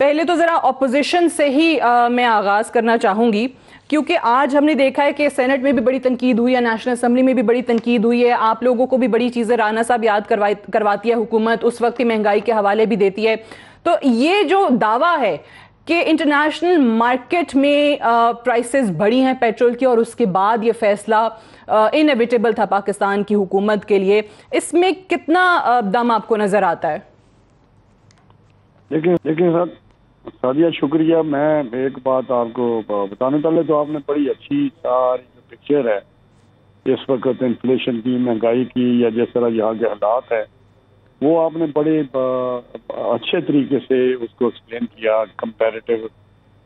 پہلے تو ذرا اپوزیشن سے ہی میں آغاز کرنا چاہوں گی، کیونکہ آج ہم نے دیکھا ہے کہ سینٹ میں بھی بڑی تنقید ہوئی ہے، نیشنل اسمبلی میں بھی بڑی تنقید ہوئی ہے، آپ لوگوں کو بھی بڑی چیزیں رانا صاحب یاد کرواتی ہے حکومت، اس وقت کی مہنگائی کے حوالے بھی دیتی ہے. تو یہ جو دعویٰ ہے کہ انٹرنیشنل مارکیٹ میں پرائسز بڑھی ہیں پیٹرول کی اور اس کے بعد یہ فیصلہ انیویٹیبل تھا پاکستان کی حکومت کے لیے، اس میں کتنا دم آپ کو نظر آتا ہے؟ دیکھیں سر سعدیہ، شکریہ. میں ایک بات آپ کو بتانے پہلے تو آپ نے بڑی اچھی ساری جو پکچر ہے اس وقت انفلیشن کی، مہنگائی کی، یا جس طرح یہاں کے حالات ہے، وہ آپ نے بڑے اچھے طریقے سے اس کو ایکسپلین کیا. کمپیریٹیو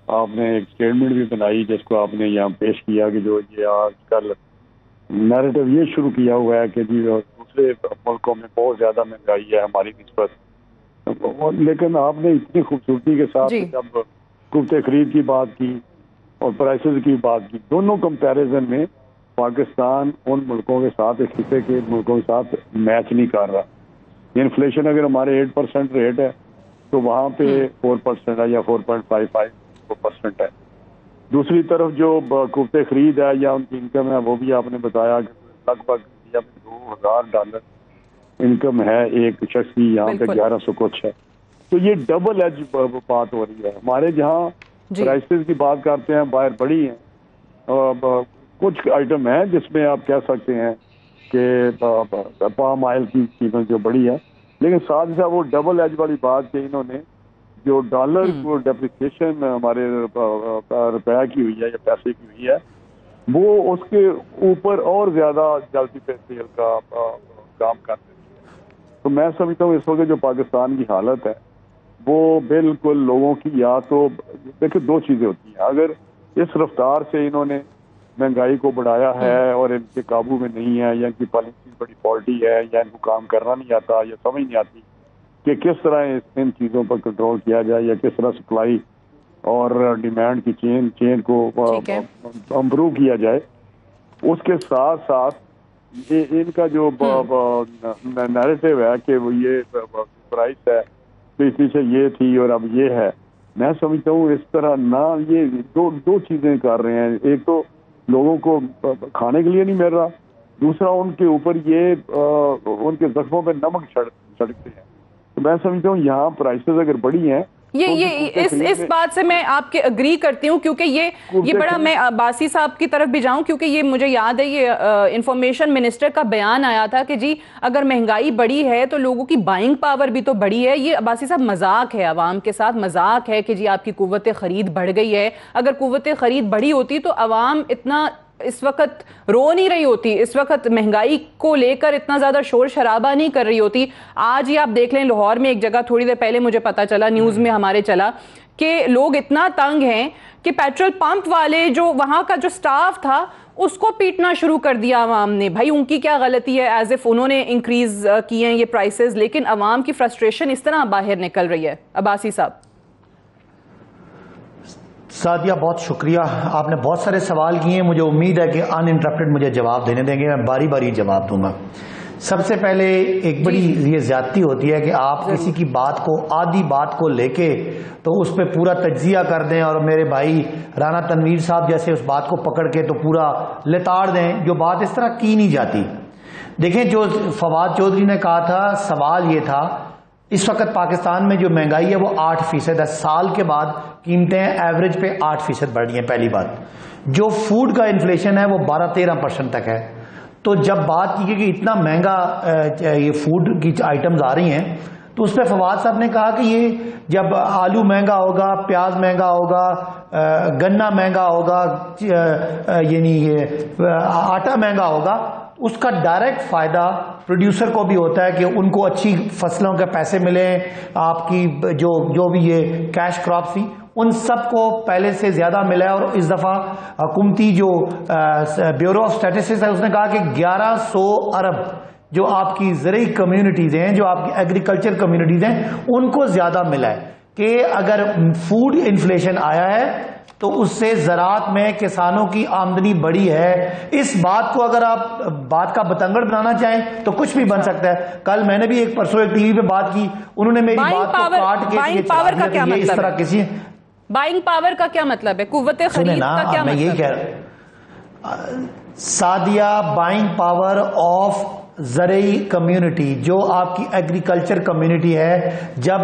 آپ نے ایک اسٹیٹمنٹ بھی بنائی جس کو آپ نے یہاں پیش کیا کہ جو یہ آج کل نیریٹو یہ شروع کیا ہوا ہے کہ جی دوسرے ملکوں میں بہت زیادہ مہنگائی ہے ہماری نسبت. لیکن آپ نے اتنی خوبصورتی کے ساتھ جب قوت خرید کی بات کی اور پرائسز کی بات کی، دونوں کمپیریزن میں پاکستان ان ملکوں کے ساتھ، ایک حصے کے ملکوں کے ساتھ میچ نہیں کر رہا. انفلیشن اگر ہمارے 8% ریٹ ہے تو وہاں پہ 4% ہے یا 4.55% ہے. دوسری طرف جو قوت خرید ہے یا ان کی انکم ہے وہ بھی آپ نے بتایا کہ لگ بھگ $2,000 انکم ہے ایک شخص کی، یہاں پہ 1100 کچھ ہے. تو یہ ڈبل ایج بات ہو رہی ہے. ہمارے جہاں پرائسز کی بات کرتے ہیں باہر بڑی ہیں، کچھ آئٹم ہیں جس میں آپ کہہ سکتے ہیں کہ پام آئل کی قیمت جو بڑی ہے، لیکن ساتھ ساتھ وہ ڈبل ایج والی بات کہ انہوں نے جو ڈالر کو ڈیپریسیشن ہمارے روپیہ کی ہوئی ہے یا پیسے کی ہوئی ہے، وہ اس کے اوپر اور زیادہ جلدی پہ تیل کا کام کرتے ہیں. تو میں سمجھتا ہوں اس وقت جو پاکستان کی حالت ہے وہ بالکل لوگوں کی، یا تو دیکھیں دو چیزیں ہوتی ہیں، اگر اس رفتار سے انہوں نے مہنگائی کو بڑھایا ہے اور ان کے قابو میں نہیں ہے، یا ان کی پالیسی بڑی فالٹی ہے، یا ان کو کام کرنا نہیں آتا یا سمجھ نہیں آتی کہ کس طرح ان چیزوں پر کنٹرول کیا جائے، یا کس طرح سپلائی اور ڈیمانڈ کی چین کو امپروو کیا جائے. اس کے ساتھ ساتھ ان کا جو نیریٹو ہے کہ وہ یہ پرائس ہے تو اس سے یہ تھی اور اب یہ ہے، میں سمجھتا ہوں اس طرح نہ، یہ دو چیزیں کر رہے ہیں. ایک تو لوگوں کو کھانے کے لیے نہیں مل رہا، دوسرا ان کے اوپر یہ ان کے زخموں پہ نمک چھڑکتے ہیں. تو میں سمجھتا ہوں یہاں پرائسز اگر بڑی ہیں، اس بات سے میں آپ کے اگری کرتی ہوں، کیونکہ یہ بڑا، میں عباسی صاحب کی طرف بھی جاؤں کیونکہ یہ مجھے یاد ہے یہ انفارمیشن منسٹر کا بیان آیا تھا کہ جی اگر مہنگائی بڑی ہے تو لوگوں کی بائنگ پاور بھی تو بڑی ہے. یہ عباسی صاحب مذاق ہے، عوام کے ساتھ مذاق ہے کہ جی آپ کی قوت خرید بڑھ گئی ہے. اگر قوت خرید بڑھی ہوتی تو عوام اتنا اس وقت رو نہیں رہی ہوتی، اس وقت مہنگائی کو لے کر اتنا زیادہ شور شرابہ نہیں کر رہی ہوتی. آج ہی آپ دیکھ لیں لاہور میں ایک جگہ تھوڑی دیر پہلے مجھے پتا چلا، نیوز میں ہمارے چلا کہ لوگ اتنا تنگ ہیں کہ پیٹرول پمپ والے جو وہاں کا جو سٹاف تھا اس کو پیٹنا شروع کر دیا عوام نے. بھائی ان کی کیا غلطی ہے، ایز اف انہوں نے انکریز کیے ہیں یہ پرائسز، لیکن عوام کی فرسٹریشن اس طرح باہر نکل رہی ہے. عباسی صاحب. سعدیہ بہت شکریہ، آپ نے بہت سارے سوال کیے ہیں، مجھے امید ہے کہ ان انٹرپٹڈ مجھے جواب دینے دیں گے. میں باری باری جواب دوں گا. سب سے پہلے ایک بڑی یہ زیادتی ہوتی ہے کہ آپ کسی کی بات کو، آدھی بات کو لے کے تو اس پہ پورا تجزیہ کر دیں، اور میرے بھائی رانا تنویر صاحب جیسے اس بات کو پکڑ کے تو پورا لتاڑ دیں، جو بات اس طرح کی نہیں جاتی. دیکھیں جو فواد چودھری نے کہا تھا، سوال یہ تھا اس وقت پاکستان میں جو مہنگائی ہے وہ 8% ہے. سال کے بعد قیمتیں ایوریج پہ 8% بڑھ رہی ہیں. پہلی بات، جو فوڈ کا انفلیشن ہے وہ 12-13% تک ہے. تو جب بات کی کہ اتنا مہنگا یہ فوڈ کی آئٹمز آ رہی ہیں تو اس پہ فواد صاحب نے کہا کہ یہ جب آلو مہنگا ہوگا، پیاز مہنگا ہوگا، گنا مہنگا ہوگا، یعنی آٹا مہنگا ہوگا، اس کا ڈائریکٹ فائدہ پروڈیوسر کو بھی ہوتا ہے کہ ان کو اچھی فصلوں کے پیسے ملیں. آپ کی جو بھی یہ کیش کراپس تھی ان سب کو پہلے سے زیادہ ملا ہے. اور اس دفعہ حکومتی جو بیورو آف اسٹیٹسٹکس ہے اس نے کہا کہ 1100 ارب جو آپ کی زرعی کمیونٹیز ہیں، جو آپ کی ایگریکلچر کمیونٹیز ہیں، ان کو زیادہ ملا ہے. کہ اگر فوڈ انفلیشن آیا ہے تو اس سے زراعت میں کسانوں کی آمدنی بڑی ہے. اس بات کو اگر آپ بات کا بتنگڑ بنانا چاہیں تو کچھ بھی بن سکتا ہے. کل میں نے بھی ایک پرسوں ایک ٹی وی پہ بات کی, انہوں نے میری بات کو کاٹ کے بائنگ پاور کا کیا اس طرح کسی بائنگ پاور کا کیا مطلب ہے, قوت خرید کا کیا میں یہی مطلب کہہ رہا ہوں سعدیہ, بائنگ پاور آف زرعی کمیونٹی, جو آپ کی ایگریکلچر کمیونٹی ہے. جب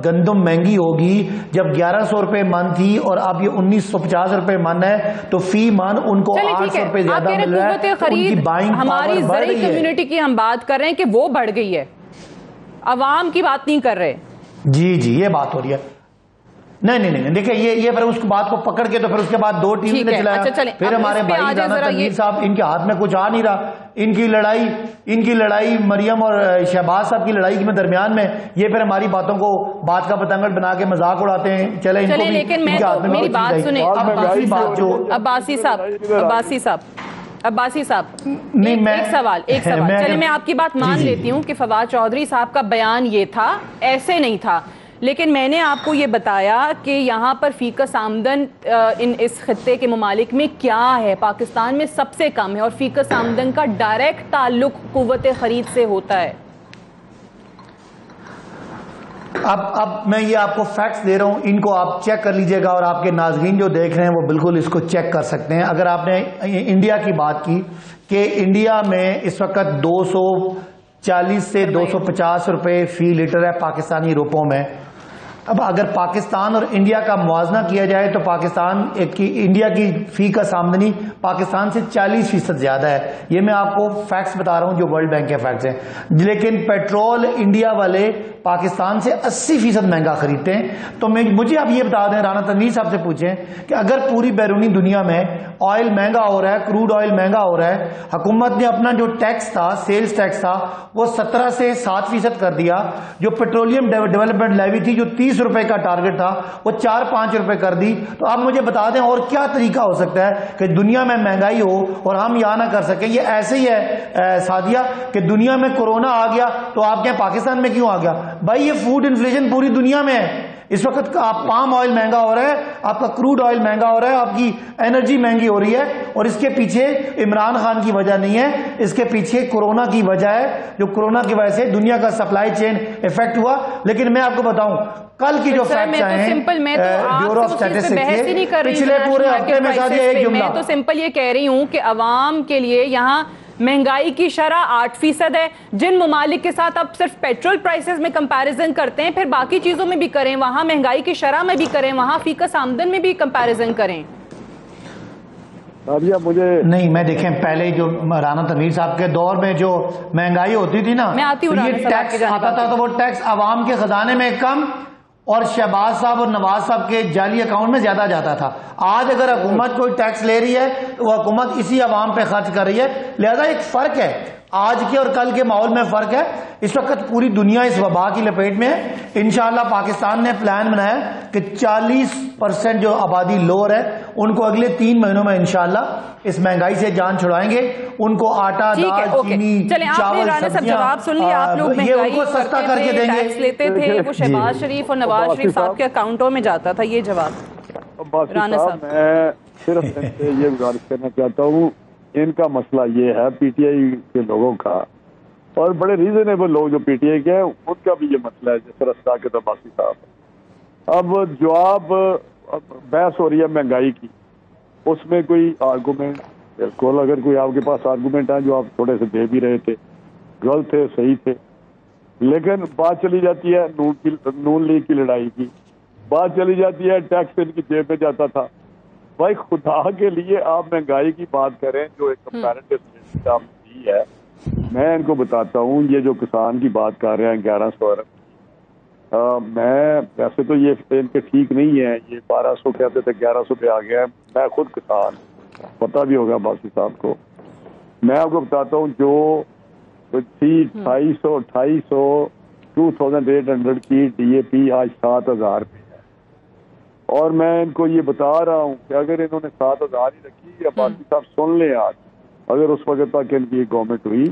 گندم مہنگی ہوگی, جب 1100 روپے من تھی اور اب یہ 1950 روپے من ہے, تو فی من ان کو 800 روپے زیادہ مل رہا ہے. ان کی بائنگ ہماری پاور بڑھ زرعی رہی ہے. کمیونٹی کی ہم بات کر رہے ہیں کہ وہ بڑھ گئی ہے, عوام کی بات نہیں کر رہے. جی جی یہ بات ہو رہی ہے. نہیں دیکھیں یہ پھر اس بات کو پکڑ کے تو پھر اس کے بعد 2 ٹیم نے چلایا. پھر ہمارے بھائی رانا تنویر صاحب, ان کے ہاتھ میں کچھ آ نہیں رہا. ان کی لڑائی مریم اور شہباز صاحب کی لڑائی میں درمیان میں یہ پھر ہماری باتوں کو بات کا پتنگڑ بنا کے مذاق اڑاتے ہیں. چلے ان کو بھی, لیکن میری بات سنیں عباسی صاحب, ایک سوال چلے میں آپ کی بات مان لیتی ہوں کہ فواد چودھری صاحب کا بیان یہ تھا, ایسے نہیں تھا. لیکن میں نے آپ کو یہ بتایا کہ یہاں پر فیکس آمدن اس خطے کے ممالک میں کیا ہے, پاکستان میں سب سے کم ہے, اور فیکس آمدن کا ڈائریکٹ تعلق قوت خرید سے ہوتا ہے. اب میں یہ آپ کو فیکٹس دے رہا ہوں, ان کو آپ چیک کر لیجئے گا, اور آپ کے ناظرین جو دیکھ رہے ہیں وہ بالکل اس کو چیک کر سکتے ہیں. اگر آپ نے انڈیا کی بات کی کہ انڈیا میں اس وقت 240 سے 250 روپے فی لیٹر ہے پاکستانی روپوں میں. اب اگر پاکستان اور انڈیا کا موازنہ کیا جائے تو انڈیا کی فی کا آمدنی پاکستان سے 40% زیادہ ہے. یہ میں آپ کو فیکٹس بتا رہا ہوں جو ورلڈ بینک کے فیکٹس ہیں. لیکن پیٹرول انڈیا والے پاکستان سے 80% مہنگا خریدتے ہیں. تو مجھے آپ یہ بتا دیں, رانا تنویر صاحب سے پوچھیں کہ اگر پوری بیرونی دنیا میں آئل مہنگا ہو رہا ہے, کروڈ آئل مہنگا ہو رہا ہے, حکومت نے اپنا جو ٹیکس تھا, سیلز ٹیکس تھا, وہ 17 سے 7% کر دیا. جو پیٹرولیم ڈیولپمنٹ لیوی تھی جو 30 روپے کا ٹارگٹ تھا وہ 4-5 روپے کر دی. تو آپ مجھے بتا دیں اور کیا طریقہ ہو سکتا ہے کہ دنیا میں مہنگائی ہو اور ہم یہاں نہ کر سکیں. یہ ایسے ہی ہے سعدیہ کہ دنیا میں کورونا آ گیا تو آپ کہیں پاکستان میں کیوں آ گیا؟ بھائی یہ فوڈ انفلیشن پوری دنیا میں ہے. اس وقت آپ پام آئل مہنگا ہو رہا ہے, آپ کا کروڈ آئل مہنگا ہو رہا ہے, آپ کی انرجی مہنگی ہو رہی ہے, اور اس کے پیچھے عمران خان کی وجہ نہیں ہے, اس کے پیچھے کورونا کی وجہ ہے. جو کورونا کی وجہ سے دنیا کا سپلائی چین افیکٹ ہوا. لیکن میں آپ کو بتاؤں کل کی جو فیکٹس آئے ہیں بیورو آف اسٹیٹسٹکس سے پچھلے پورے ہفتے میں ساتھ ایک جملہ, میں تو سمپل یہ کہہ رہی ہوں کہ عوام کے لیے یہاں مہنگائی کی شرح 8% ہے. جن ممالک کے ساتھ آپ صرف پیٹرول پرائسز میں کمپیریزن کرتے ہیں, پھر باقی چیزوں میں بھی کریں, وہاں مہنگائی کی شرح میں بھی کریں, وہاں فیکس آمدن میں بھی کمپیریزن کریں. نہیں میں دیکھیں پہلے جو رانا تنویر صاحب کے دور میں جو مہنگائی ہوتی تھی نا, تو یہ ٹیکس آتا تھا تو وہ ٹیکس عوام کے خزانے میں کم اور شہباز صاحب اور نواز صاحب کے جعلی اکاؤنٹ میں زیادہ جاتا تھا. آج اگر حکومت کوئی ٹیکس لے رہی ہے تو وہ حکومت اسی عوام پہ خرچ کر رہی ہے. لہذا ایک فرق ہے, آج کے اور کل کے ماحول میں فرق ہے. اس وقت پوری دنیا اس وبا کی لپیٹ میں ہے. انشاءاللہ پاکستان نے پلان بنایا کہ 40% جو آبادی لوور ہے ان کو اگلے 3 مہینوں میں انشاءاللہ اس مہنگائی سے جان چھڑائیں گے. ان کو آٹا, دال, چینی, چاول, سبزیاں یہ ان کو سستا کر کے دیں گے. لیتے تھے وہ شہباز شریف اور نواز شریف صاحب کے اکاؤنٹوں میں جاتا تھا. یہ جواب رانا صاحب میں صرف یہ گزارش کرنا چاہتا ہوں, ان کا مسئلہ یہ ہے پی ٹی آئی کے لوگوں کا, اور بڑے ریزنیبل لوگ جو پی ٹی آئی کے ہیں ان کا بھی یہ مسئلہ ہے, جس طرح ساکت عباسی صاحب. اب جو آپ بحث ہو رہی ہے مہنگائی کی, اس میں کوئی آرگومنٹ بالکل, اگر کوئی آپ کے پاس آرگومنٹ ہے جو آپ تھوڑے سے دے بھی رہے تھے, غلط تھے, صحیح تھے, لیکن بات چلی جاتی ہے نون لیگ کی لڑائی کی, بات چلی جاتی ہے ٹیکس ان کی جیب میں جاتا تھا. بھائی خدا کے لیے آپ مہنگائی کی بات کریں جو ایک کمپیریٹو اسٹیٹس آپ نے دی ہے. میں ان کو بتاتا ہوں, یہ جو کسان کی بات کر رہے ہیں 1100 ارب کی, میں ویسے تو یہ ان کے ٹھیک نہیں ہے, یہ 1200 کہتے تھے 1100 پہ آ گیا ہے. میں خود کسان, پتہ بھی ہوگا باسی صاحب کو. میں آپ کو بتاتا ہوں جو تھی 2800 2800 کی ڈی اے پی آج 7000 پہ ہے. اور میں ان کو یہ بتا رہا ہوں کہ اگر انہوں نے 7000 ہی رکھی, یا باسی صاحب سن لیں, آج اگر اس وقت تک ان کی گورنمنٹ ہوئی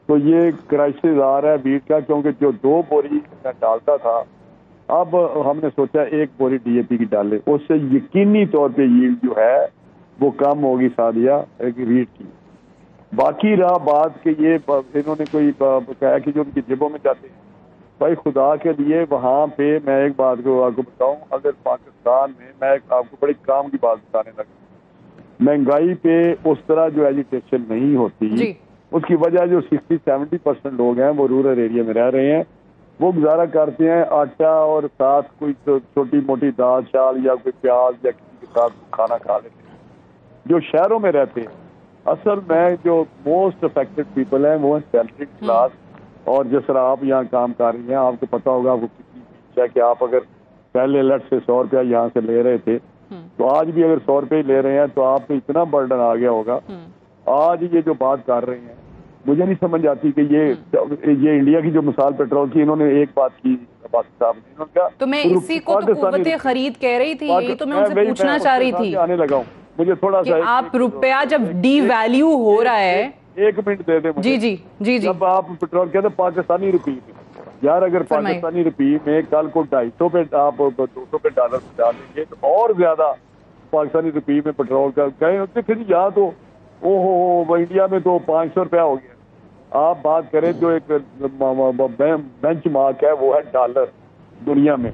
تو یہ کرائسس آ رہا ہے بیٹ کا, کیونکہ جو 2 بوری میں ڈالتا تھا اب ہم نے سوچا ایک بوری ڈی اے پی کی ڈالے، اس سے یقینی طور پہ ییلڈ جو ہے وہ کم ہوگی سعدیہ ایک ریٹ کی. باقی رہا بات کہ یہ انہوں نے کوئی کہا کہ جو ان کی جیبوں میں جاتے ہیں، بھائی خدا کے لیے وہاں پہ میں ایک بات کو آپ کو بتاؤں، اگر پاکستان میں آپ کو بڑی کام کی بات بتانے لگا، مہنگائی پہ اس طرح جو ایجیٹیشن نہیں ہوتی جی. اس کی وجہ جو 60-70% لوگ ہیں وہ رورل ایریا میں رہ رہے ہیں، وہ گزارا کرتے ہیں آٹا اور ساتھ کوئی چھوٹی موٹی دال چال یا کوئی پیاز یا کسی کے ساتھ کھانا کھا لیتے ہیں. جو شہروں میں رہتے ہیں اصل میں جو موسٹ افیکٹڈ پیپل ہیں وہ ہیں سیلری کلاس. اور جس طرح آپ یہاں کام کر رہی ہیں آپ کو پتا ہوگا آپ کو کتنی فیس ہے کہ آپ اگر پہلے لٹ سے 100 روپیہ یہاں سے لے رہے تھے تو آج بھی اگر 100 روپے لے رہے ہیں تو آپ کو اتنا برڈن آ گیا ہوگا. آج یہ جو بات کر رہے ہیں مجھے نہیں سمجھ آتی کہ یہ انڈیا کی جو مثال پیٹرول کی انہوں نے ایک بات کی صاحب نے، تو میں اسی کو تو قوت خرید کہہ رہی تھی، یہی تو میں ان سے پوچھنا چاہ رہی تھی آنے لگا ہوں. مجھے تھوڑا سا آپ روپیہ جب ڈی ویلیو ہو رہا ہے، ایک منٹ دے دیں مجھے. جی جب آپ پیٹرول کہتے ہیں پاکستانی روپی میں، یار اگر پاکستانی روپی میں کل کو 250 پہ آپ 200 پہ ڈالر پہنچا دیں گے تو اور زیادہ پاکستانی روپی میں پیٹرول کا کہیں ہوتے پھر یہاں تو وہ انڈیا میں تو 500 روپیہ ہو گیا. آپ بات کریں جو ایک بینچ مارک ہے وہ ہے ڈالر دنیا میں.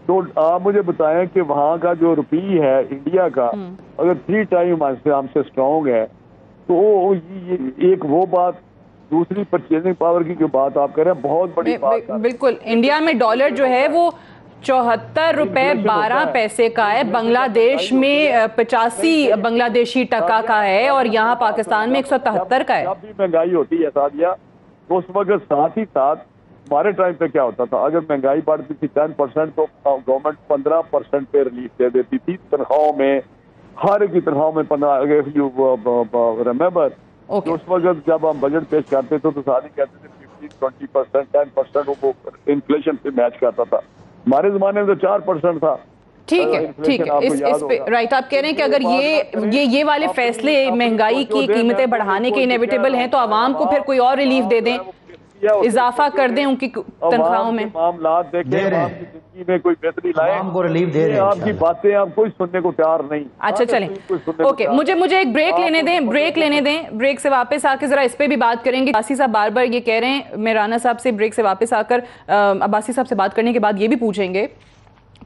تو آپ مجھے بتائیں کہ وہاں کا جو روپی ہے انڈیا کا اگر 3 ٹائم ہم سے اسٹرانگ ہے تو ایک وہ بات. دوسری پرچیزنگ پاور کی جو بات آپ کہہ رہے ہیں بہت بڑی بات. بالکل انڈیا میں ڈالر جو ہے وہ 74 روپے 12 پیسے کا ہے، بنگلہ دیش میں 85 بنگلہ دیشی ٹکا کا ہے، اور یہاں پاکستان میں 173 کا ہے. جب بھی مہنگائی ہوتی ہے سعدیہ تو اس وقت ساتھ ہی ساتھ ہمارے ٹائم پہ کیا ہوتا تھا، اگر مہنگائی بڑھتی تھی 10% تو گورنمنٹ 15% پہ ریلیف دے دیتی تھی تنخواہوں میں، ہر ایک کی تنخواہوں میں 15 ریمبر. اس وقت جب ہم بجٹ پیش کرتے تھے تو سارے کہتے تھے 15-20% 10% وہ انفلیشن پہ میچ کرتا تھا. ہمارے زمانے میں تو 4% تھا. ٹھیک ہے رائٹ. آپ کہہ رہے ہیں کہ اگر یہ والے فیصلے مہنگائی کی قیمتیں بڑھانے کے انیویٹیبل ہیں تو عوام کو پھر کوئی اور ریلیف دے دیں، اضافہ کر دیں ان کی تنخواہوں میں. معاملات دیکھیں، عوام کی زندگی میں کوئی بہتری لائیں، عوام کو ریلیف دے دیں. آپ کی باتیں آپ کوئی سننے کو تیار نہیں. اچھا چلیں اوکے، مجھے ایک بریک لینے دیں. بریک سے واپس آ کے ذرا اس پہ بھی بات کریں گے. عباسی صاحب بار بار یہ کہہ رہے ہیں، میں رانا صاحب سے بریک سے واپس آ کر عباسی صاحب سے بات کرنے کے بعد یہ بھی پوچھیں گے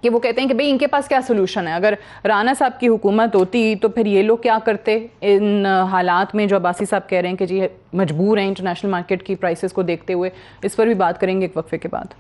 کہ وہ کہتے ہیں کہ بھئی ان کے پاس کیا سلوشن ہے. اگر رانا صاحب کی حکومت ہوتی تو پھر یہ لوگ کیا کرتے ان حالات میں جو عباسی صاحب کہہ رہے ہیں کہ جی مجبور ہیں انٹرنیشنل مارکیٹ کی پرائسز کو دیکھتے ہوئے. اس پر بھی بات کریں گے ایک وقفے کے بعد.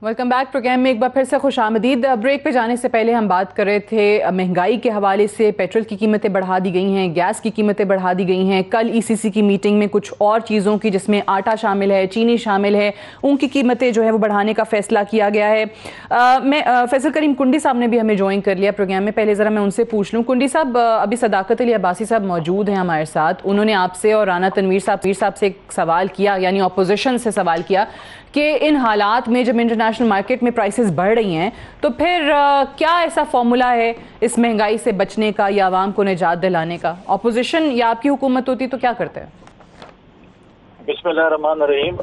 Welcome back. پروگرام میں ایک بار پھر سے خوش آمدید. بریک پہ جانے سے پہلے ہم بات کر رہے تھے مہنگائی کے حوالے سے. پیٹرول کی قیمتیں بڑھا دی گئی ہیں، گیس کی قیمتیں بڑھا دی گئی ہیں. کل ای سی سی کی میٹنگ میں کچھ اور چیزوں کی جس میں آٹا شامل ہے، چینی شامل ہے، ان کی قیمتیں جو ہے وہ بڑھانے کا فیصلہ کیا گیا ہے. میں فیصل کریم کنڈی صاحب نے بھی ہمیں جوائن کر لیا پروگرام میں. پہلے ذرا میں ان سے پوچھ لوں. کنڈی صاحب، ابھی صداقت علی عباسی صاحب موجود ہیں ہمارے ساتھ. انہوں نے آپ سے اور رانا تنویر صاحب سے ایک سوال کیا، یعنی اپوزیشن سے سوال کیا کہ ان حالات میں جب انٹرنیشنل مارکیٹ میں پرائسز بڑھ رہی ہیں تو پھر کیا ایسا فارمولا ہے اس مہنگائی سے بچنے کا یا عوام کو نجات دلانے کا؟ اپوزیشن یا آپ کی حکومت ہوتی تو کیا کرتے ہیں؟ بسم اللہ الرحمن الرحیم.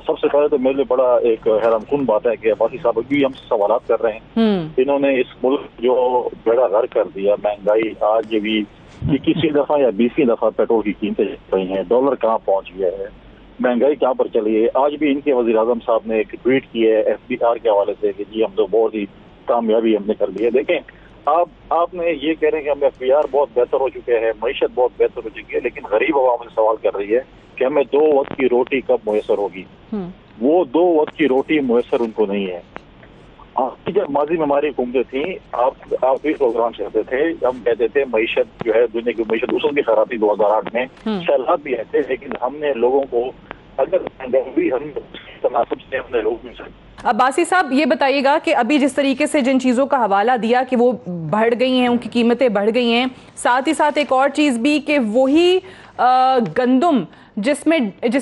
سب سے پہلے تو میرے لیے بڑا ایک حیران کن بات ہے کہ عباسی صاحب بھی ہم سے سوالات کر رہے ہیں. انہوں نے اس ملک جو بیڑا غرق کر دیا، مہنگائی آج بھی 21ویں دفعہ یا 20ویں دفعہ پیٹرول کی قیمتیں رہی ہیں، ڈالر کہاں پہنچ گیا ہے، مہنگائی کہاں پر چلی ہے. آج بھی ان کے وزیر اعظم صاحب نے ایک ٹویٹ کی ہے ایف بی آر کے حوالے سے کہ جی ہم تو بہت ہی کامیابی ہم نے کر لی ہے. دیکھیں آپ نے یہ کہہ رہے ہیں کہ ہم ایف بی آر بہت بہتر ہو چکے ہیں، معیشت بہت بہتر ہو چکی ہے، لیکن غریب عوام سے سوال کر رہی ہے کہ ہمیں 2 وقت کی روٹی کب میسر ہوگی. وہ 2 وقت کی روٹی میسر ان کو نہیں ہے. جب ماضی میں ہماری حکومتیں تھیں، آپ بھی پروگرام چاہتے تھے، ہم کہتے تھے معیشت جو ہے دنیا کی معیشت اس وقت بھی خراب تھی 2008 میں، سیلاب بھی آئے تھے، لیکن ہم نے لوگوں کو اگر ہم نے لوگوں عباسی صاحب یہ بتائیے گا کہ ابھی جس طریقے سے جن چیزوں کا حوالہ دیا کہ وہ بڑھ گئی ہیں، ان کی قیمتیں بڑھ گئی ہیں، ساتھ ہی ساتھ ایک اور چیز بھی کہ وہی گندم جس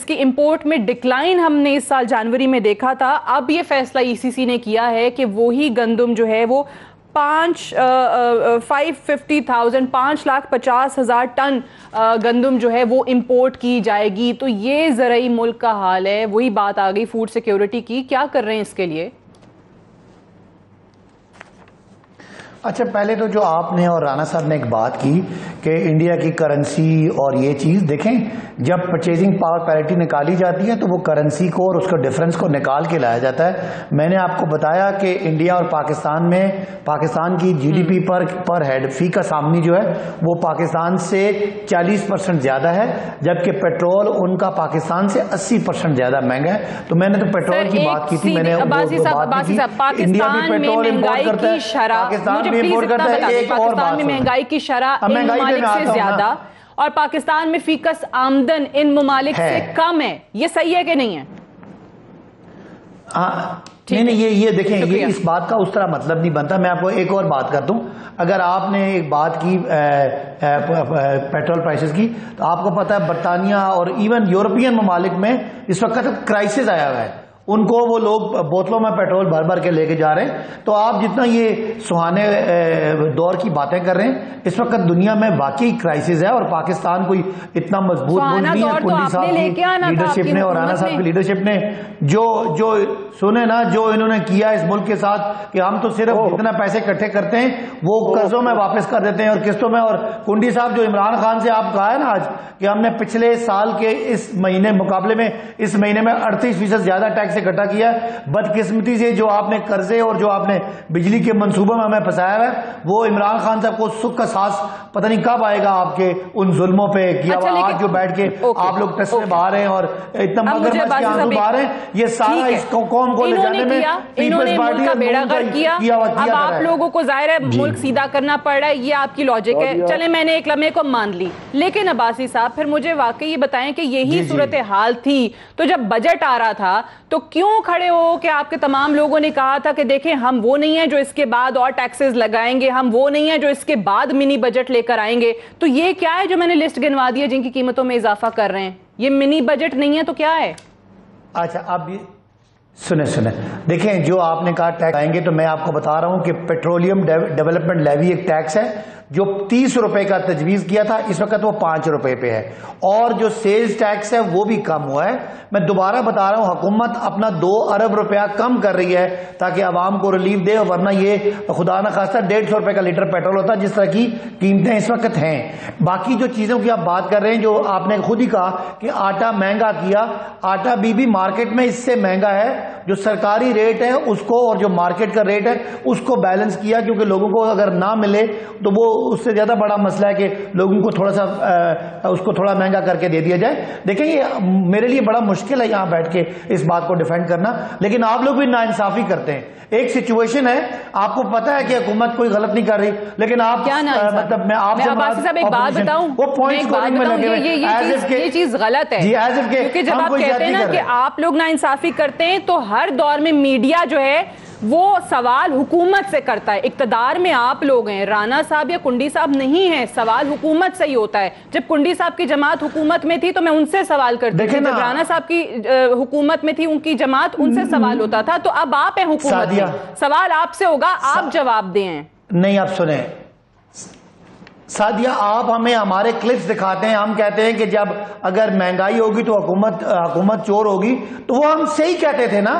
کی امپورٹ میں ڈکلائن ہم نے اس سال جنوری میں دیکھا تھا، اب یہ فیصلہ ECC نے کیا ہے کہ وہی گندم جو ہے وہ 5,50,000 ٹن گندم جو ہے وہ امپورٹ کی جائے گی. تو یہ زرعی ملک کا حال ہے. وہی بات آ گئی فوڈ سیکیورٹی کی. کیا کر رہے ہیں اس کے لیے؟ اچھا، پہلے تو جو آپ نے اور رانا صاحب نے ایک بات کی کہ انڈیا کی کرنسی اور یہ چیز دیکھیں، جب پرچیزنگ پاور پیرٹی نکالی جاتی ہے تو وہ کرنسی کو اور اس کو ڈفرنس کو نکال کے لایا جاتا ہے. میں نے آپ کو بتایا کہ انڈیا اور پاکستان میں پاکستان کی GDP پر ہیڈ فی کا سامنی جو ہے وہ پاکستان سے 40% زیادہ ہے، جبکہ پیٹرول ان کا پاکستان سے 80% زیادہ مہنگا ہے. تو میں نے تو پیٹرول کی بات کی تھی، میں نے انڈیا بھی پیٹرول امپورٹ کرتا ہے، پاکستان پاکستان میں مہنگائی کی شرح ان ممالک سے زیادہ اور پاکستان میں فیکس آمدن ان ممالک سے کم ہے. یہ صحیح ہے کہ نہیں ہے؟ نہیں، یہ دیکھیں، یہ اس بات کا اس طرح مطلب نہیں بنتا. میں آپ کو ایک اور بات کرتا ہوں. اگر آپ نے ایک بات کی پیٹرول پرائسز کی، تو آپ کو پتا ہے برطانیہ اور ایون یورپین ممالک میں اس وقت کرائسس آیا ہوا ہے. ان کو وہ لوگ بوتلوں میں پیٹرول بھر بھر کے لے کے جا رہے ہیں. تو آپ جتنا یہ سہانے دور کی باتیں کر رہے ہیں، اس وقت دنیا میں واقعی کرائسس ہے اور پاکستان کوئی اتنا مضبوط ملک نہیں ہے. کنڈی صاحب کی لیڈرشپ نے اور رانا صاحب کی لیڈرشپ نے جو سنے نا، جو انہوں نے کیا اس ملک کے ساتھ کہ ہم تو صرف جتنا پیسے اکٹھے کرتے ہیں وہ قرضوں میں واپس کر دیتے ہیں اور قسطوں میں. اور کنڈی صاحب جو عمران خان سے آپ کہا ہے نا آج کہ ہم نے پچھلے سال کے اس مہینے مقابلے میں اس مہینے میں 38% زیادہ ٹیکس اکٹھا کیا ہے. بدقسمتی سے جو آپ نے قرضے اور جو آپ نے بجلی کے منصوبوں میں ہمیں پھنسایا ہے، وہ عمران خان صاحب کو سکھ کا سانس پتہ نہیں کب آئے گا آپ کے ان ظلموں پہ کیا. آج جو بیٹھ کے آپ لوگ ٹسلے باہر ہیں اور اتنا مگرمچھ کے آنسو باہر ہیں، یہ سارا اس قوم کو لے جانے میں انہوں نے ملک کا بیڑا غرق کیا. اب آپ لوگوں کو ظاہر ہے ملک سیدھا کرنا پڑ رہا ہے، یہ آپ کی لاجک ہے. چلیں، میں نے ایک لمحے کو مان لی، لیکن عباسی صاحب پھر مجھے واقعی یہ بتائیں کہ یہی صورتحال تھی تو جب بجٹ آ رہا تھا تو کیوں کھڑے ہو کہ آپ کے تمام لوگوں نے کہا تھا کہ دیکھیں ہم وہ نہیں ہیں جو اس کے بعد اور ٹیکسز لگائیں گے، ہم وہ نہیں ہیں جو اس کے بعد منی بجٹ لے کر آئیں گے. تو یہ کیا ہے جو میں نے لسٹ گنوا دی ہے جن کی قیمتوں میں اضافہ کر رہے ہیں؟ یہ منی بجٹ نہیں ہے تو کیا ہے؟ اچھا، اب سنیں دیکھیں، جو آپ نے کہا ٹیکس آئیں گے، تو میں آپ کو بتا رہا ہوں کہ پیٹرولیم ڈیولپمنٹ لیوی ایک ٹیکس ہے جو 30 روپے کا تجویز کیا تھا، اس وقت وہ 5 روپے پہ ہے. اور جو سیلز ٹیکس ہے وہ بھی کم ہوا ہے. میں دوبارہ بتا رہا ہوں، حکومت اپنا 2 ارب روپیہ کم کر رہی ہے تاکہ عوام کو ریلیف دے، ورنہ یہ خدا نہ خواستہ 150 روپے کا لیٹر پیٹرول ہوتا جس طرح کی قیمتیں اس وقت ہیں. باقی جو چیزوں کی آپ بات کر رہے ہیں، جو آپ نے خود ہی کہا کہ آٹا مہنگا کیا، آٹا بھی مارکیٹ میں اس سے مہنگا ہے. جو سرکاری ریٹ ہے اس کو اور جو مارکیٹ کا ریٹ ہے اس کو بیلنس کیا، کیونکہ لوگوں کو اگر نہ ملے تو وہ اس سے زیادہ بڑا مسئلہ ہے کہ لوگوں کو تھوڑا سا اس کو تھوڑا مہنگا کر کے دے دیا جائے. دیکھیں، یہ میرے لیے بڑا مشکل ہے یہاں بیٹھ کے اس بات کو ڈیفینڈ کرنا، لیکن آپ لوگ بھی ناانصافی کرتے ہیں. ایک سچویشن ہے، آپ کو پتا ہے کہ حکومت کوئی غلط نہیں کر رہی، لیکن آپ مطلب میں آپ سے عباسی صاحب ایک بات بتاؤں، یہ چیز غلط ہے کیونکہ جب آپ کہتے ہیں نا کہ آپ لوگ ناانصافی کرتے ہیں تو ہر دور میں میڈیا جو ہے وہ سوال حکومت سے کرتا ہے. اقتدار میں آپ لوگ ہیں، رانا صاحب یا کنڈی صاحب نہیں ہیں. سوال حکومت سے ہی ہوتا ہے. جب کنڈی صاحب کی جماعت حکومت میں تھی تو میں ان سے سوال کرتی تھی، جب رانا صاحب کی حکومت میں تھی ان کی جماعت، ان سے سوال ہوتا تھا. تو اب آپ ہیں حکومت میں، سوال آپ سے ہوگا، آپ جواب دیں. نہیں، آپ سنیں سعدیہ، آپ ہمیں ہمارے کلپس دکھاتے ہیں، ہم کہتے ہیں کہ جب اگر مہنگائی ہوگی تو حکومت چور ہوگی، تو وہ ہم صحیح کہتے تھے نا.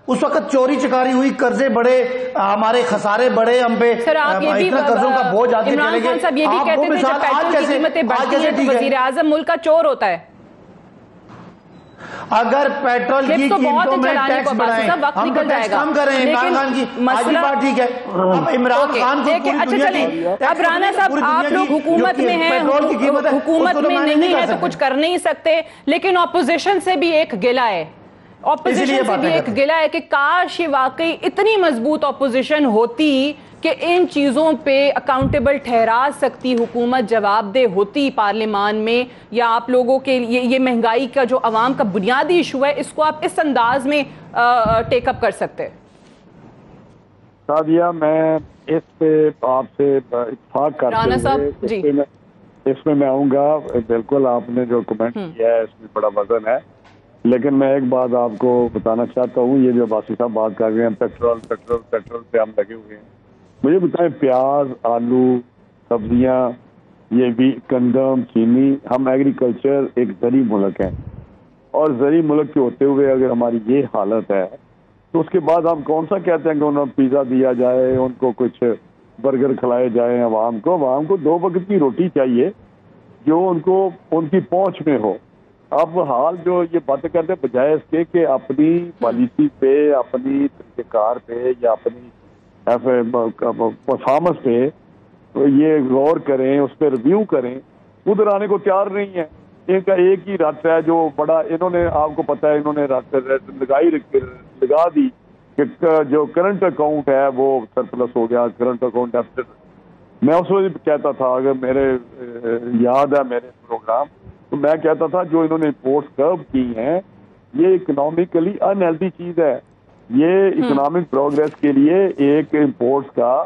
اس وقت چوری چکاری ہوئی، قرضے بڑے، ہمارے خسارے بڑے، ہم پہ اتنا قرضوں کا بوجھ آتے چلے گئے. یہ بھی کہتے تھے جب پیٹرول کی قیمتیں بڑھتی ہیں تو وزیر اعظم ملک کا چور ہوتا ہے. اگر پیٹرول کی قیمتوں میں ٹیکس بڑھائیں، ہم تو ٹیکس کم کریں. عمران خان کی آج بھی بات ٹھیک ہے. اب عمران خان کو اب رانا صاحب آپ لوگ حکومت میں ہیں، حکومت میں نہیں ہے تو کچھ کر نہیں سکتے، لیکن اپوزیشن سے بھی ایک گلہ ہے، اپوزیشن سے بھی ایک گلہ ہے کہ کاش یہ واقعی اتنی مضبوط اپوزیشن ہوتی کہ ان چیزوں پہ اکاؤنٹیبل ٹھہرا سکتی حکومت، جواب دہ ہوتی پارلیمان میں، یا آپ لوگوں کے لیے یہ مہنگائی کا جو عوام کا بنیادی ایشو ہے اس کو آپ اس انداز میں ٹیک اپ کر سکتے؟ سعدیہ، میں اس پہ آپ سے اتفاق کرتے ہوئے اس میں آؤں گا. بالکل آپ نے جو کمنٹ کیا ہے اس میں بڑا وزن ہے، لیکن میں ایک بات آپ کو بتانا چاہتا ہوں. یہ جو عباسی صاحب بات کر رہے ہیں پیٹرول پہ ہم لگے ہوئے ہیں، مجھے بتائیں پیاز، آلو، سبزیاں، یہ بھی گندم، چینی، ہم ایگریکلچر ایک زرعی ملک ہیں، اور زرعی ملک کے ہوتے ہوئے اگر ہماری یہ حالت ہے تو اس کے بعد ہم کون سا کہتے ہیں کہ انہیں پیزا دیا جائے، ان کو کچھ برگر کھلائے جائیں. عوام کو 2 وقت کی روٹی چاہیے جو ان کی پہنچ میں ہو. اب حال جو یہ باتیں کرتے ہیں، بجائے اس کے کہ اپنی پالیسی پہ، اپنی طریقہ کار پہ یا اپنی پرفارمنس پہ یہ غور کریں، اس پہ ریویو کریں، ادھر آنے کو تیار نہیں ہے. ایک ہی رت ہے جو بڑا انہوں نے، آپ کو پتا ہے انہوں نے رت لگا دی کہ جو کرنٹ اکاؤنٹ ہے وہ سرپلس ہو گیا، کرنٹ اکاؤنٹ ڈیفیسٹ. میں اس وقت کہتا تھا، اگر میرے یاد ہے میرے پروگرام، تو میں کہتا تھا جو انہوں نے امپورٹس کرو کی ہیں یہ اکنامکلی ان ہیلتھی چیز ہے. یہ اکنامک پروگریس کے لیے ایک امپورٹس کا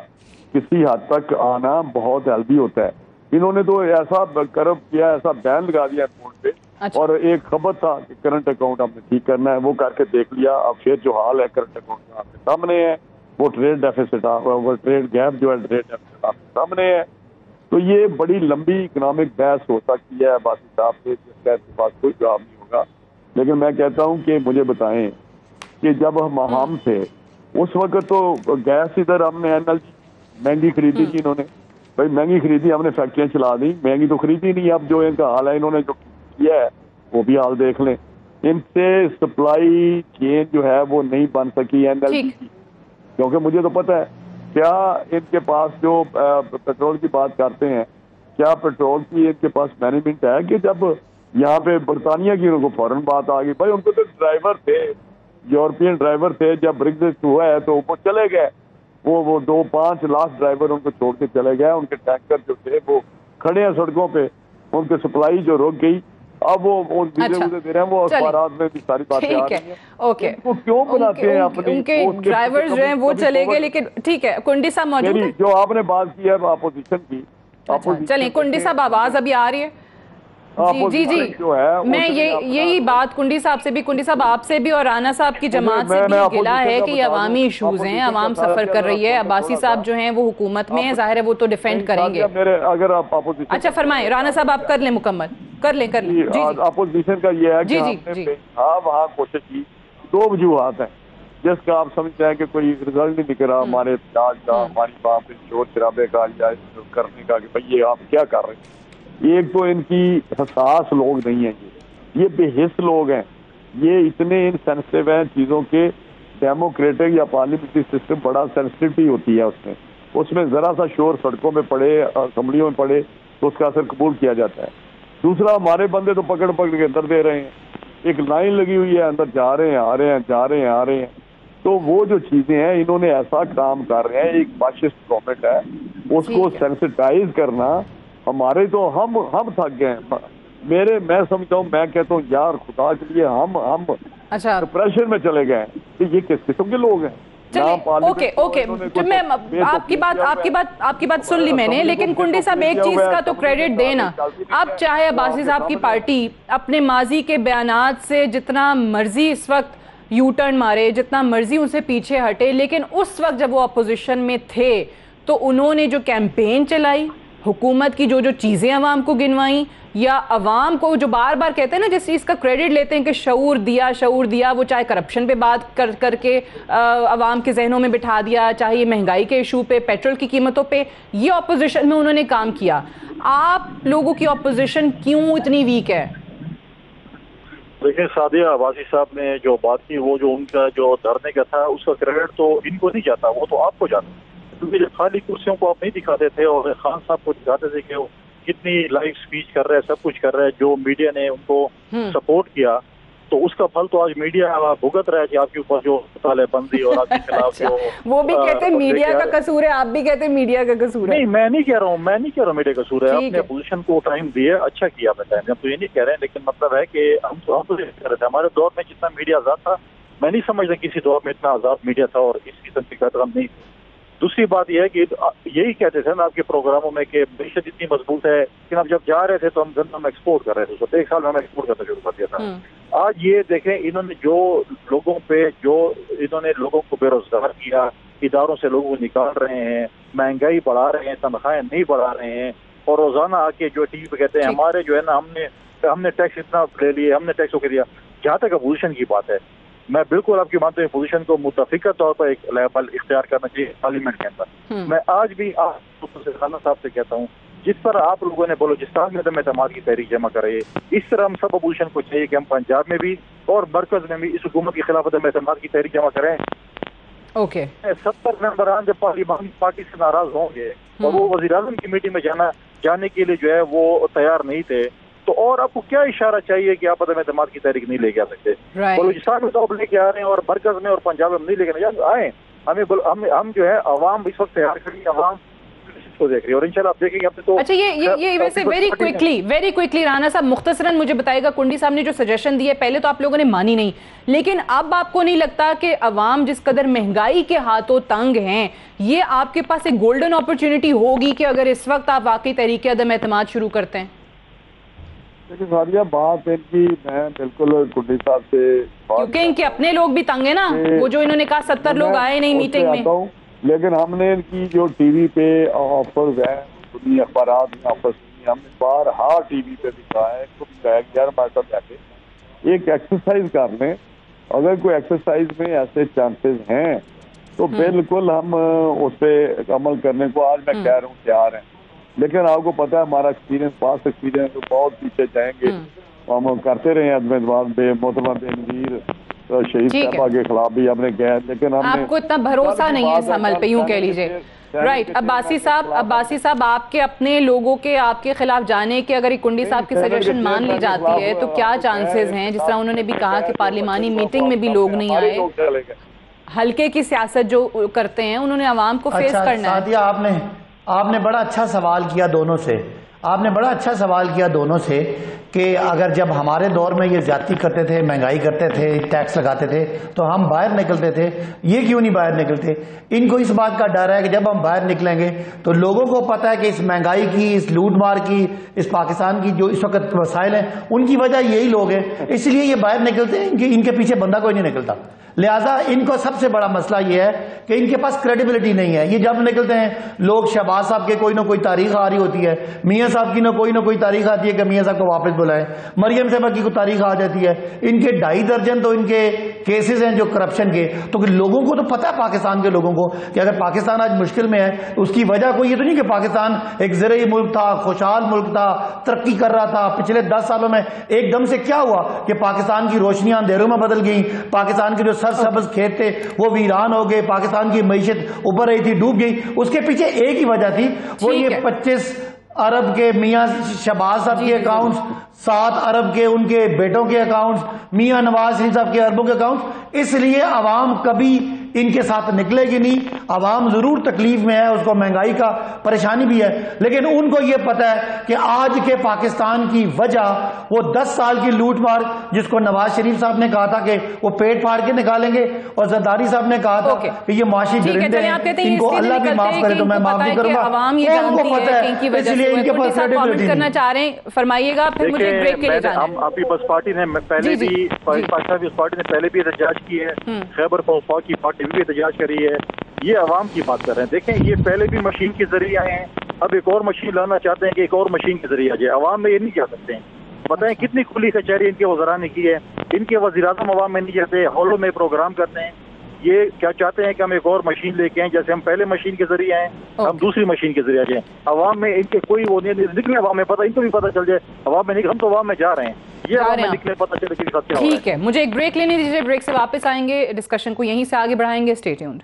کسی حد تک آنا بہت ہیلتھی ہوتا ہے. انہوں نے تو ایسا کرب کیا، ایسا بین لگا دیا امپورٹ پہ. اور ایک خبر تھا کہ کرنٹ اکاؤنٹ ہم نے ٹھیک کرنا ہے، وہ کر کے دیکھ لیا. اب پھر جو حال ہے کرنٹ اکاؤنٹ کا آپ کے سامنے ہے، وہ ٹریڈ ڈیفیسٹ، وہ ٹریڈ گیپ جو ہے ٹریڈ ڈیفیسٹ آپ کے سامنے ہے. تو یہ بڑی لمبی اکنامک بحث ہو سکتی ہے باسی صاحب سے، جس کا اس کے پاس کوئی جواب نہیں ہوگا. لیکن میں کہتا ہوں کہ مجھے بتائیں کہ جب ہم تھے اس وقت تو گیس ادھر ہم نے NLG مہنگی خریدی تھی. انہوں نے بھائی مہنگی خریدی، ہم نے فیکٹریاں چلا دی، مہنگی تو خریدی نہیں. اب جو ان کا حال ہے، انہوں نے جو کیا ہے وہ بھی حال دیکھ لیں. ان سے سپلائی چین جو ہے وہ نہیں بن سکی NLG کی، کیونکہ مجھے تو پتہ ہے کیا ان کے پاس جو پیٹرول کی بات کرتے ہیں، کیا پیٹرول کی ان کے پاس مینجمنٹ ہے کہ جب یہاں پہ برطانیہ کی ان کو فوراً بات آ گئی. بھائی ان کو تو ڈرائیور تھے، یورپین ڈرائیور تھے، جب بریگزٹ ہوا ہے تو وہ چلے گئے. وہ 2-5 لاکھ ڈرائیور ان کو چھوڑ کے چلے گئے. ان کے ٹینکر جو تھے وہ کھڑے ہیں سڑکوں پہ، ان کے سپلائی جو رک گئی. اب وہ دے رہے ہیں، وہ اخبارات میں بھی ساری باتیں آ رہی ہیں. اوکے، وہ کیوں بناتے ہیں اپنی، ان کے ڈرائیورز جو ہیں وہ چلے گئے. لیکن ٹھیک ہے، کنڈی صاحب موجود ہیں جو آپ نے بات کی ہے اپوزیشن کی. چلیں کنڈی صاحب آواز ابھی آ رہی ہے. جی میں یہی بات کنڈی صاحب سے بھی، کنڈی صاحب آپ سے بھی اور رانا صاحب کی جماعت سے بھی گلا ہے کہ یہ عوامی ایشوز ہیں، عوام سفر کر رہی ہے. عباسی صاحب جو ہیں وہ حکومت میں ہیں، ظاہر ہے وہ تو ڈیفینڈ کریں گے. اچھا فرمائیں رانا صاحب، آپ کر لیں مکمل، کر لیں. اپوزیشن کا یہ ہے کہ ہم نے وہاں کوشش کی. 2 وجوہات ہیں جس کا آپ سمجھتے ہیں کہ کوئی رزلٹ نہیں نکل رہا ہمارے احتجاج کا، ہماری بات شور شرابے کا یا کرنے کا کہ بھئی یہ آپ کیا کر رہے ہیں. ایک تو ان کی حساس لوگ نہیں ہیں، یہ بے حس لوگ ہیں، یہ اتنے انسینسٹیو ہیں چیزوں کے. ڈیموکریٹک یا پارلیمنٹری سسٹم بڑا سینسٹیوٹی ہوتی ہے اس میں ذرا سا شور سڑکوں میں پڑے، اسمبلیوں میں پڑے تو اس کا اثر قبول کیا جاتا ہے. دوسرا ہمارے بندے تو پکڑ کے اندر دے رہے ہیں، ایک لائن لگی ہوئی ہے، اندر جا رہے ہیں، آ رہے ہیں، جا رہے ہیں، آ رہے ہیں. تو وہ جو چیزیں ہیں انہوں نے ایسا کام کر رہے ہیں، ایک فاشسٹ گورنمنٹ ہے، اس کو سینسٹائز کرنا ہمارے تو ہم تھک گئے ہیں. میں سمجھتا ہوں، میں کہتا ہوں یار خدا کے لیے ہم ڈپریشن میں چلے گئے کہ یہ کس قسم کے لوگ ہیں. اوکے میں آپ کی بات سن لی میں نے، لیکن کنڈی صاحب ایک چیز کا تو کریڈٹ دینا. اب چاہے عباسی صاحب کی پارٹی اپنے ماضی کے بیانات سے جتنا مرضی اس وقت یو ٹرن مارے، جتنا مرضی ان سے پیچھے ہٹے، لیکن اس وقت جب وہ اپوزیشن میں تھے تو انہوں نے جو کیمپین چلائی، حکومت کی جو چیزیں عوام کو گنوائیں، یا عوام کو جو بار بار کہتے ہیں نا، جس چیز کا کریڈٹ لیتے ہیں کہ شعور دیا، وہ چاہے کرپشن پہ بات کر کے عوام کے ذہنوں میں بٹھا دیا، چاہے یہ مہنگائی کے ایشو پہ، پیٹرول کی قیمتوں پہ، یہ اپوزیشن میں انہوں نے کام کیا. آپ لوگوں کی اپوزیشن کیوں اتنی ویک ہے؟ دیکھیں سعدیہ، عباسی صاحب نے جو بات کی، وہ جو ان کا جو دھرنے کا تھا اس کا کریڈٹ تو ان کو نہیں جاتا، وہ تو آپ کو جاتا. کیونکہ خالی کرسیوں کو آپ نہیں دکھاتے تھے اور خان صاحب کو دکھاتے تھے کہ وہ کتنی لائیو سپیچ کر رہے ہیں، سب کچھ کر رہے ہیں. جو میڈیا نے ان کو سپورٹ کیا تو اس کا پھل تو آج میڈیا بھگت رہا ہے کہ آپ کے اوپر جو طالع بندی اور آپ کے خلاف جو وہ بھی کہتے ہیں میڈیا کا قصور ہے، آپ بھی کہتے ہیں میڈیا کا قصور ہے. نہیں میں نہیں کہہ رہا ہوں میڈیا کا قصور ہے. آپ نے اپوزیشن کو ٹائم دیا، اچھا کیا آپ نے ٹائم دیا، ہم تو یہ نہیں کہہ رہے ہیں، لیکن مطلب ہے کہ ہم تو کہہ رہے تھے ہمارے دور میں جتنا میڈیا آزاد تھا میں نہیں سمجھتا کسی دور میں اتنا آزاد میڈیا تھا اور اس قسم کی قدرم نہیں تھی. دوسری بات یہ ہے کہ یہی کہتے تھے نا آپ کے پروگراموں میں کہ معیشت اتنی مضبوط ہے، لیکن اب جب جا رہے تھے تو ہم گندم ایکسپورٹ کر رہے تھے، تو 1 سال میں ہم ایکسپورٹ کرنا شروع کر دیا تھا. آج یہ دیکھیں انہوں نے جو انہوں نے لوگوں کو بے روزگار کیا، اداروں سے لوگوں کو نکال رہے ہیں، مہنگائی بڑھا رہے ہیں، تنخواہیں نہیں بڑھا رہے ہیں، اور روزانہ آ کے جو ٹی وی پہ کہتے ہیں ہمارے جو ہے نا ہم نے ٹیکس اتنا لے لیے، ہم نے ٹیکس کو دیا. جہاں تک اپوزیشن کی بات ہے میں بالکل آپ کی مانتے ہیں پوزیشن کو متفقہ طور پر ایک لیبل اختیار کرنا چاہیے پارلیمنٹ کے اندر. میں آج بھی خانہ صاحب سے کہتا ہوں جس پر آپ لوگوں نے بلوچستان میں عدم اعتماد کی تحریک جمع کرائی، اس طرح ہم سب اپوزیشن کو چاہیے کہ ہم پنجاب میں بھی اور مرکز میں بھی اس حکومت کے خلاف عدم اعتماد کی تحریک جمع کریں. 70 ممبران جب پارلیمان پارٹی سے ناراض ہوں گے اور وہ وزیر اعظم کی میٹنگ میں جانے کے لیے جو ہے وہ تیار نہیں تھے، تو اور آپ کو کیا اشارہ چاہیے کہ آپ عدم اعتماد کی تحریک نہیں لے کے آ سکتے؟ بلوچستان میں تو آپ لے کے آ رہے ہیں اور مرکز میں اور پنجاب میں نہیں لے کے آئے. ہم جو ہے عوام اس وقت تیار کری، عوام کو دیکھ رہی ہے اور انشاءاللہ آپ دیکھیں گے. تو اچھا یہ ویسے ویری کوئکلی رانا صاحب مختصراً مجھے بتائے گا، کنڈی صاحب نے جو سجیشن دی ہے پہلے تو آپ لوگوں نے مانی نہیں، لیکن اب آپ کو نہیں لگتا کہ عوام جس قدر مہنگائی کے ہاتھوں تنگ ہیں، یہ آپ کے پاس ایک گولڈن اپرچونٹی ہوگی کہ اگر اس وقت آپ واقعی تحریک عدم اعتماد شروع کرتے ہیں؟ لیکن سعدیہ بات ان کی میں بالکل کنڈی صاحب سے کیونکہ ان کے اپنے لوگ بھی تنگ ہیں نا، وہ جو انہوں نے کہا 70 لوگ آئے نہیں میٹنگ میں. لیکن ہم نے ان کی جو ٹی وی پہ آفرز ہیں، سنی اخبارات میں آفر سنی، ہم نے بارہا ٹی وی پہ بھی کہا ہے یار ہمارے ساتھ جا کے ایک ایکسرسائز کر لیں، اگر کوئی ایکسرسائز میں ایسے چانسز ہیں تو بالکل ہم اس پہ عمل کرنے کو آج میں کہہ رہا ہوں تیار ہیں. لیکن آپ کو پتہ ہے ہمارا ایکسپیرینس پاس ایکسپیرینس تو بہت پیچھے جائیں گے. ہم کرتے رہے عدم اعتماد محترمہ بے نظیر شہید صاحبہ کے خلاف بھی ہم نے کہا، لیکن ہم آپ کو اتنا بھروسہ نہیں ہے اس عمل پہ، یوں کہہ لیجئے. رائٹ. عباسی صاحب آپ کے اپنے لوگوں کے آپ کے خلاف جانے کے اگر کنڈی صاحب کی سجیشن مان لی جاتی ہے تو کیا چانسز ہیں؟ جس طرح انہوں نے بھی کہا کہ پارلیمانی میٹنگ میں بھی لوگ نہیں آئے، ہلکے کی سیاست جو کرتے ہیں انہوں نے عوام کو فیس کرنا ہے. سعدیہ آپ نے بڑا اچھا سوال کیا دونوں سے کہ اگر جب ہمارے دور میں یہ زیادتی کرتے تھے، مہنگائی کرتے تھے، ٹیکس لگاتے تھے تو ہم باہر نکلتے تھے، یہ کیوں نہیں باہر نکلتے؟ ان کو اس بات کا ڈر ہے کہ جب ہم باہر نکلیں گے تو لوگوں کو پتہ ہے کہ اس مہنگائی کی، اس لوٹ مار کی، اس پاکستان کی جو اس وقت مسائل ہیں ان کی وجہ یہی لوگ ہیں، اس لیے یہ باہر نکلتے ہیں، ان کے پیچھے بندہ کوئی نہیں نکلتا. لہٰذا ان کو سب سے بڑا مسئلہ یہ ہے کہ ان کے پاس کریڈیبلٹی نہیں ہے. یہ جب نکلتے ہیں لوگ شہباز صاحب کے کوئی نہ کوئی تاریخ آ رہی ہوتی ہے، میاں صاحب کی نہ کوئی تاریخ آتی ہے کہ میاں صاحب کو واپس بلائیں، مریم صاحبہ کی کوئی تاریخ آ جاتی ہے، ان کے 2.5 درجن تو ان کے کیسز ہیں جو کرپشن کے. تو لوگوں کو تو پتہ ہے پاکستان کے لوگوں کو کہ اگر پاکستان آج مشکل میں ہے تو اس کی وجہ کوئی یہ تو نہیں کہ پاکستان ایک زرعی ملک تھا، خوشحال ملک تھا، ترقی کر رہا تھا. پچھلے 10 سالوں میں ایک دم سے کیا ہوا کہ پاکستان کی روشنیاں اندھیروں میں بدل گئیں، پاکستان کے جو سرسبز کھیت تھے وہ ویران ہو گئے، پاکستان کی معیشت اوپر رہی تھی ڈوب گئی. اس کے پیچھے ایک ہی وجہ تھی، وہ یہ 25 ارب کے میاں شہباز صاحب کے اکاؤنٹس، 7 ارب کے ان کے بیٹوں کے اکاؤنٹس، میاں نواز شریف صاحب کے اربوں کے اکاؤنٹس. اس لیے عوام کبھی ان کے ساتھ نکلے گی نہیں. عوام ضرور تکلیف میں ہے، اس کو مہنگائی کا پریشانی بھی ہے، لیکن ان کو یہ پتہ ہے کہ آج کے پاکستان کی وجہ وہ 10 سال کی لوٹ مار جس کو نواز شریف صاحب نے کہا تھا کہ وہ پیٹ پھاڑ کے نکالیں گے اور زرداری صاحب نے کہا تھا کہ یہ معاشی درندے ہیں، ان کو اللہ بھی معاف کرے تو میں معاف نہیں کروں گا. عوام یہ جانتی ہے کہ ان کی وجہ سے کوئی صاحب کامنٹ کرنا چاہ رہے ہیں، فرمائیے گا، پھر مجھے ایک بریک کے لیے جانا ہے. ہم پیپلز پارٹی نے پہلے بھی پاکستان پیپلز پارٹی نے پہلے بھی احتجاج کی ہے، خیبر پختونخوا کی پارٹی بھی احتجاج کری ہے. یہ عوام کی بات کر رہے ہیں. دیکھیں یہ پہلے بھی مشین کے ذریعے آئے ہیں، اب ایک اور مشین لانا چاہتے ہیں کہ ایک اور مشین کے ذریعے آ جائے. عوام میں یہ نہیں کہہ سکتے ہیں. بتائیں کتنی کھلی کچہری ان کے وزراء نے کی ہے، ان کے وزیر اعظم عوام میں نہیں جاتے، ہالوں میں پروگرام کرتے ہیں. یہ کیا چاہتے ہیں کہ ہم ایک اور مشین لے کے آئیں، جیسے ہم پہلے مشین کے ذریعے آئیں ہم دوسری مشین کے ذریعے آ جائیں. عوام میں ان کے کوئی وہ نہیں نکلے، عوام میں پتہ، ان کو بھی پتہ چل جائے عوام میں نکلے، ہم تو عوام میں جا رہے ہیں، یہ عوام میں نکلے پتہ چلے کہ ساتھ کیا ہو رہا ہے. ٹھیک ہے، مجھے ایک بریک لینے دیجیے، بریک سے واپس آئیں گے، ڈسکشن کو یہیں سے آگے بڑھائیں گے. Stay tuned.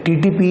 TTP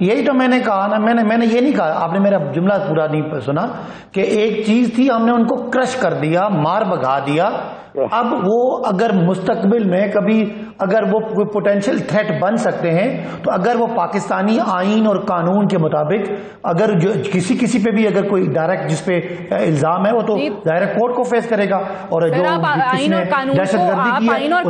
یہی تو میں نے کہا نا، میں نے یہ نہیں کہا، آپ نے میرا جملہ پورا نہیں سنا، کہ ایک چیز تھی ہم نے ان کو کرش کر دیا، مار بھگا دیا. اب وہ اگر مستقبل میں کبھی اگر وہ کوئی پوٹینشیل تھریٹ بن سکتے ہیں تو اگر وہ پاکستانی آئین اور قانون کے مطابق اگر جو کسی پہ بھی اگر کوئی ڈائریکٹ جس پہ الزام ہے وہ تو ظاہر کورٹ کو فیس کرے گا، اور جو آئین اور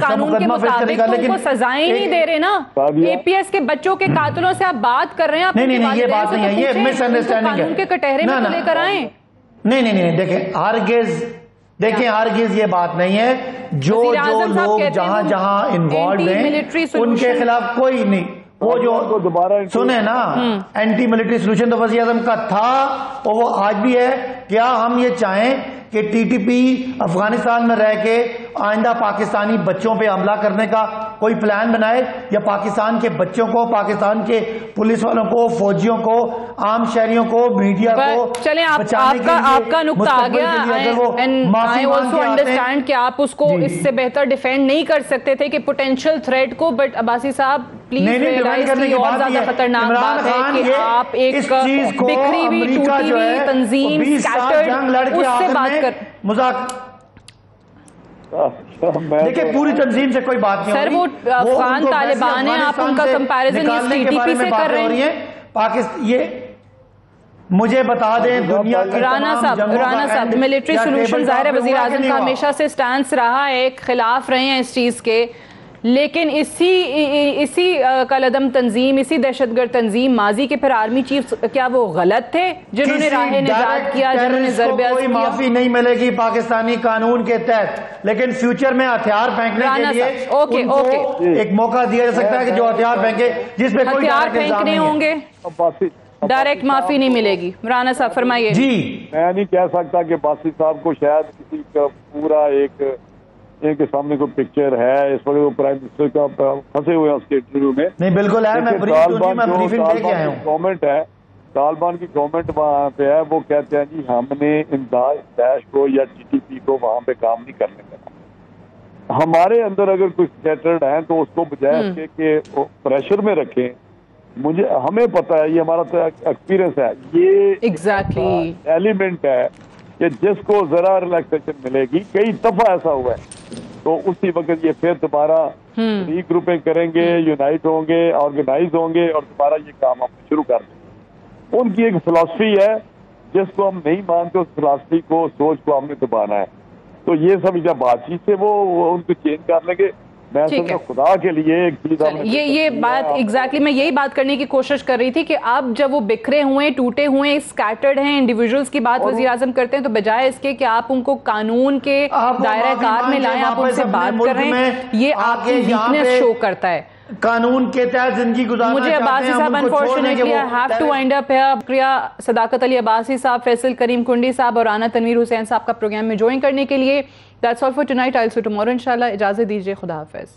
قانون کے مطابق ان کو سزائیں نہیں دے رہے نا. اے پی ایس کے بچوں کے قاتلوں سے آپ بات کر رہے ہیں، نہیں یہ بات نہیں ہے، یہ مس انڈرسٹینڈنگ ہے. قانون کے کٹہرے میں تو لے کر آئیں. نہیں دیکھیں ہرگز یہ بات نہیں ہے. جو لوگ جہاں انوالوڈ ہیں ان کے خلاف کوئی نہیں. وہ جو دوبارہ سنیں نا، اینٹی ملٹری سولوشن تو وزیر اعظم کا تھا اور وہ آج بھی ہے. کیا ہم یہ چاہیں کہ ٹی ٹی پی افغانستان میں رہ کے آئندہ پاکستانی بچوں پہ حملہ کرنے کا کوئی پلان بنائے، یا پاکستان کے بچوں کو، پاکستان کے پولیس والوں کو، فوجیوں کو، عام شہریوں کو، میڈیا کو چلیں آپ کا نقطہ آ گیا. I also understand کہ آپ اس کو اس سے بہتر ڈیفینڈ نہیں کر سکتے تھے کہ پوٹینشیل تھریٹ کو، بٹ عباسی صاحب پلیز ریئلائز کی اور زیادہ خطرناک بات ہے کہ آپ ایک بکھری ہوئی ٹوٹی ہوئی تنظیم اسکیٹرڈ اس سے بات کر دیکھیں پوری تنظیم سے کوئی بات نہیں. سر وہ افغان طالبان ہیں، آپ ان کا کمپیریزن اس ٹی ٹی پی سے کر رہے ہیں. یہ مجھے بتا دیں دنیا کی رانا صاحب ملٹری سولوشن ظاہر وزیر اعظم کا ہمیشہ سے سٹانس رہا ہے، خلاف رہے ہیں اس چیز کے، لیکن اسی کالعدم تنظیم، اسی دہشت گرد تنظیم ماضی کے پھر آرمی چیف، کیا وہ غلط تھے جنہوں نے راہ نجات کیا، جنہوں نے ضرب عضب کیا؟ معافی نہیں ملے گی پاکستانی قانون کے تحت، لیکن فیوچر میں ہتھیار پھینکنے کے لیے ان کو ایک موقع دیا جا سکتا ہے کہ جو ہتھیار پھینکے جس پہ کوئی ہتھیار پھینکنے ہوں گے، ڈائریکٹ معافی نہیں ملے گی. رانا صاحب فرمائیے. جی میں نہیں کہہ سکتا کہ باسی صاحب کو شاید کسی کا پورا ایک ان کے سامنے کوئی پکچر ہے اس وقت وہ پرائم منسٹر کا پھنسے ہوئے ہیں اس کے انٹرویو میں. نہیں بالکل ہے، میں بریفنگ لے کے آیا ہوں. گورنمنٹ ہے، طالبان کی گورنمنٹ وہاں پہ ہے، وہ کہتے ہیں جی ہم نے امداد داعش کو یا ٹی ٹی پی کو وہاں پہ کام نہیں کرنے دینا. ہمارے اندر اگر کوئی اسکیٹرڈ ہیں تو اس کو بجائے اس کے کہ پریشر میں رکھیں. ہمیں پتہ ہے، یہ ہمارا تو ایکسپیرئنس ہے، یہ ایلیمنٹ ہے کہ جس کو ذرا ریلیکسیشن ملے گی، کئی دفعہ ایسا ہوا ہے، تو اسی وقت یہ پھر دوبارہ ری گروپنگ کریں گے، یونائٹ ہوں گے، آرگنائز ہوں گے اور دوبارہ یہ کام ہم شروع کر دیں گے. ان کی ایک فلاسفی ہے جس کو ہم نہیں مانتے، اس فلاسفی کو، سوچ کو ہم نے دبانا ہے. تو یہ سب جب بات چیت سے وہ ان کو چینج کر لیں گے. میں خدا کے لیے ایک چیز یہ بات ایگزیکٹلی میں یہی بات کرنے کی کوشش کر رہی تھی کہ اب جب وہ بکھرے ہوئے، ٹوٹے ہوئے، اسکیٹرڈ ہیں، انڈیویجولز کی بات وزیر اعظم کرتے ہیں، تو بجائے اس کے کہ آپ ان کو قانون کے دائرہ کار میں لائیں، آپ ان سے بات کر رہے ہیں، یہ آپ کی ویکنیس شو کرتا ہے. قانون کے تحت زندگی گزارنا مجھے عباسی صاحب unfortunately I have to wind up here. شکریہ صداقت علی عباسی صاحب، فیصل کریم کنڈی صاحب اور رانا تنویر حسین صاحب کا پروگرام میں جوائن کرنے کے لیے. That's all for tonight. I'll see you tomorrow انشاءاللہ. اجازت دیجیے، خدا حافظ.